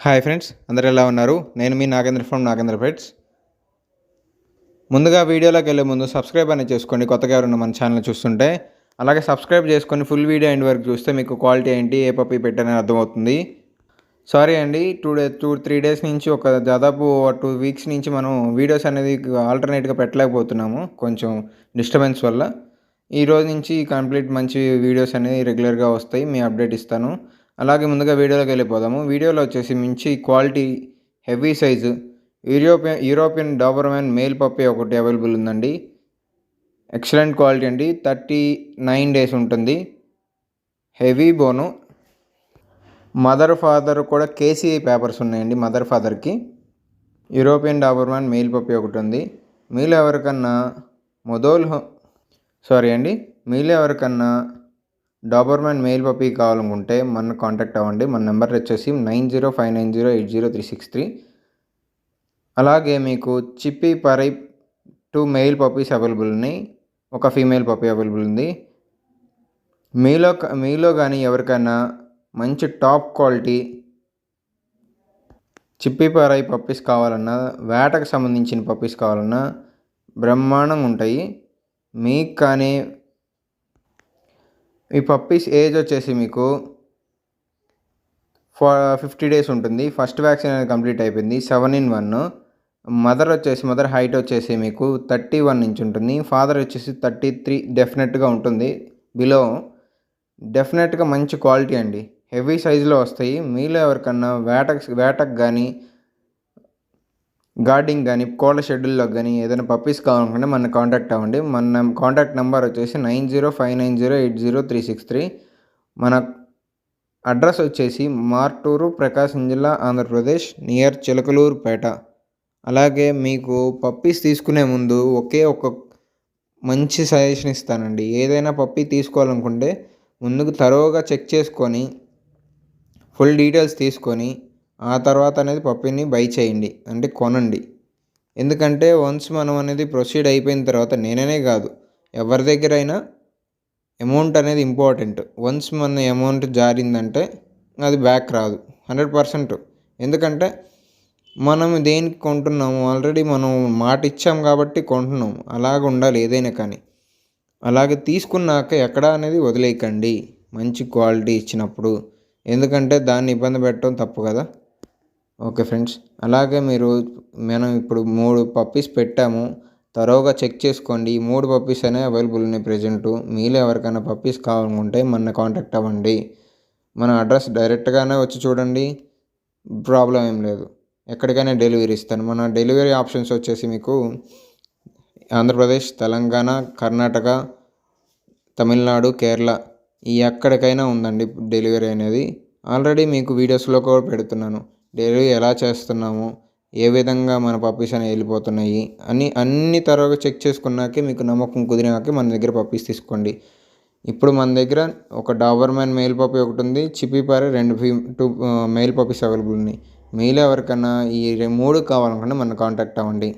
Hi friends, అందరూ ఎలా ఉన్నారు? నేను మీ నాగేంద్ర ఫ్రమ్ నాగేంద్ర పెట్స్. ముందుగా వీడియోలోకి వెళ్ళే ముందు సబ్స్క్రైబ్ అనేది చేసుకోండి కొత్తగా ఎవరైనా మన ఛానల్ చూస్తుంటే. అలాగే సబ్స్క్రైబ్ చేసుకొని ఫుల్ వీడియో ఎండ్ వరకు చూస్తే మీకు క్వాలిటీ ఏంటి, ఏ పప్పీ పెట్టానని అర్థమవుతుంది. సారీ అండి, 3 డేస్ నుంచి దాదాపు 2 వీక్స్ నుంచి మనం వీడియోస్ అనేది ఆల్టర్నేట్గా పెట్టలేకపోతున్నాము, కొంచెం డిస్టర్బెన్స్ వల్ల. ఈ రోజు నుంచి కంప్లీట్ మంచి వీడియోస్ అనేవి రెగ్యులర్గా వస్తాయి, మీ అప్డేట్ ఇస్తాను. అలాగే ముందుగా వీడియోలోకి వెళ్ళిపోదాము. వీడియోలో వచ్చేసి మంచి quality heavy size European Doberman male puppy ఒకటి అవైలబుల్ ఉందండి. ఎక్సలెంట్ క్వాలిటీ అండి. 39 డేస్ ఉంటుంది. హెవీ బోను. మదర్ ఫాదర్ కూడా కేసీఐ పేపర్స్ ఉన్నాయండి. మదర్ ఫాదర్కి యూరోపియన్ డాబర్మెన్ మేల్ పప్పీ ఒకటి ఉంది. మీలో ఎవరికన్నా డాబర్మెన్ మెయిల్ పప్పీ కావాలనుకుంటే మన కాంటాక్ట్ అవ్వండి. మన నెంబర్ వచ్చేసి 9059080363. అలాగే మీకు చిప్పీ పరై 2 మెయిల్ పప్పీస్ అవైలబుల్ ఉన్నాయి, ఒక ఫీమేల్ పప్పీ అవైలబుల్ ఉంది. మీలో కానీ ఎవరికైనా మంచి టాప్ క్వాలిటీ చిప్పీ పరై పప్పీస్ కావాలన్నా, వేటకు సంబంధించిన పప్పీస్ కావాలన్నా బ్రహ్మాండంగా ఉంటాయి. మీకు కానీ ఈ పప్పీస్ ఏజ్ వచ్చేసి మీకు 50 డేస్ ఉంటుంది. ఫస్ట్ వ్యాక్సిన్ అనేది కంప్లీట్ అయిపోయింది. 7 in 1. మదర్ హైట్ వచ్చేసి మీకు 31 ఇంచ్ ఉంటుంది. ఫాదర్ వచ్చేసి 33 డెఫినెట్గా ఉంటుంది. బిలో డెఫినెట్గా మంచి క్వాలిటీ అండి. హెవీ సైజులో వస్తాయి. మీలో ఎవరికన్నా వేటకు కానీ, గార్డింగ్ కానీ, కోళ్ళ షెడ్యూల్లో కానీ ఏదైనా పప్పీస్ కావాలనుకుంటే మన కాంటాక్ట్ అవ్వండి. మన కాంటాక్ట్ నెంబర్ వచ్చేసి 9059080363. మన అడ్రస్ వచ్చేసి మార్టూరు, ప్రకాశం జిల్లా, ఆంధ్రప్రదేశ్, నియర్ చిలకలూరుపేట. అలాగే మీకు పప్పీస్ తీసుకునే ముందు ఒక మంచి సజెషన్ ఇస్తానండి. ఏదైనా పప్పీ తీసుకోవాలనుకుంటే ముందుకు తరోగా చెక్ చేసుకొని, ఫుల్ డీటెయిల్స్ తీసుకొని ఆ తర్వాత అనేది పప్పీని బై చేయండి, అంటే కొనండి. ఎందుకంటే వన్స్ మనం అనేది ప్రొసీడ్ అయిపోయిన తర్వాత నేననే కాదు, ఎవరి దగ్గర అయినా అమౌంట్ అనేది ఇంపార్టెంట్. వన్స్ మన అమౌంట్ జారిందంటే అది బ్యాక్ రాదు 100%. ఎందుకంటే మనం దేనికి కొంటున్నాము, ఆల్రెడీ మనం మాట ఇచ్చాం కాబట్టి కొంటున్నాము. అలాగ ఉండాలి ఏదైనా కానీ. అలాగే తీసుకున్నాక ఎక్కడ అనేది వదిలేయకండి మంచి క్వాలిటీ ఇచ్చినప్పుడు, ఎందుకంటే దాన్ని ఇబ్బంది పెట్టడం తప్పు కదా. ఓకే ఫ్రెండ్స్, అలాగే మనం ఇప్పుడు 3 పప్పీస్ పెట్టాము, తరోగా చెక్ చేసుకోండి. ఈ 3 పప్పీస్ అనేవి అవైలబుల్ ఉన్నాయి ప్రజెంటు. మీలో ఎవరికైనా పప్పీస్ కావాలనుకుంటే మన కాంటాక్ట్ అవ్వండి. మన అడ్రస్ డైరెక్ట్గానే వచ్చి చూడండి, ప్రాబ్లం ఏం లేదు. ఎక్కడికైనా డెలివరీ ఇస్తాను. మన డెలివరీ ఆప్షన్స్ వచ్చేసి మీకు ఆంధ్రప్రదేశ్, తెలంగాణ, కర్ణాటక, తమిళనాడు, కేరళ ఎక్కడికైనా ఉందండి డెలివరీ అనేది. ఆల్రెడీ మీకు వీడియోస్లో కూడా పెడుతున్నాను, డెలివరీ ఎలా చేస్తున్నాము, ఏ విధంగా మన పప్పీస్ అనేవి వెళ్ళిపోతున్నాయి అన్ని తరోగా చెక్ చేసుకున్నాకే మీకు నమ్మకం కుదిరినాకే మన దగ్గర పప్పీస్ తీసుకోండి. ఇప్పుడు మన దగ్గర ఒక డాబర్మెన్ మెయిల్ పప్పీ ఒకటి ఉంది, చిప్పీ పారే 2 మెయిల్ పప్పీస్ అవైలబుల్ ఉన్నాయి. మీలో ఎవరికన్నా ఈ 3 కావాలనుకుంటే మన కాంటాక్ట్ అవ్వండి.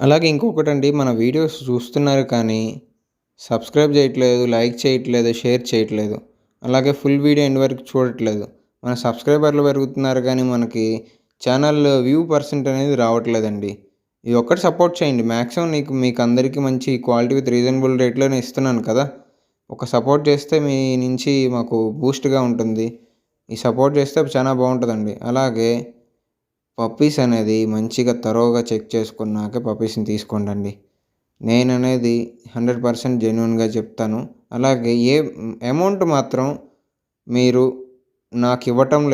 అలాగే ఇంకొకటండి, మన వీడియోస్ చూస్తున్నారు కానీ సబ్స్క్రైబ్ చేయట్లేదు, లైక్ చేయట్లేదు, షేర్ చేయట్లేదు. అలాగే ఫుల్ వీడియో ఎండ్ వరకు చూడట్లేదు. మన సబ్స్క్రైబర్లు పెరుగుతున్నారు కానీ మనకి ఛానల్ వ్యూ పర్సెంట్ అనేది రావట్లేదండి. ఇది ఒక్కటి సపోర్ట్ చేయండి. మ్యాక్సిమం మీకు అందరికీ మంచి క్వాలిటీ విత్ రీజనబుల్ రేట్లోనే ఇస్తున్నాను కదా. ఒక సపోర్ట్ చేస్తే మీ నుంచి మాకు బూస్ట్గా ఉంటుంది. ఈ సపోర్ట్ చేస్తే చాలా బాగుంటుందండి. అలాగే పప్పీస్ అనేది మంచిగా తరోగా చెక్ చేసుకున్నాకే పప్పీస్ని తీసుకోండి. నేను అనేది 100% జెన్యున్గా చెప్తాను. అలాగే అమౌంట్ మాత్రం మీరు నాకు ఇవ్వటం లేదు.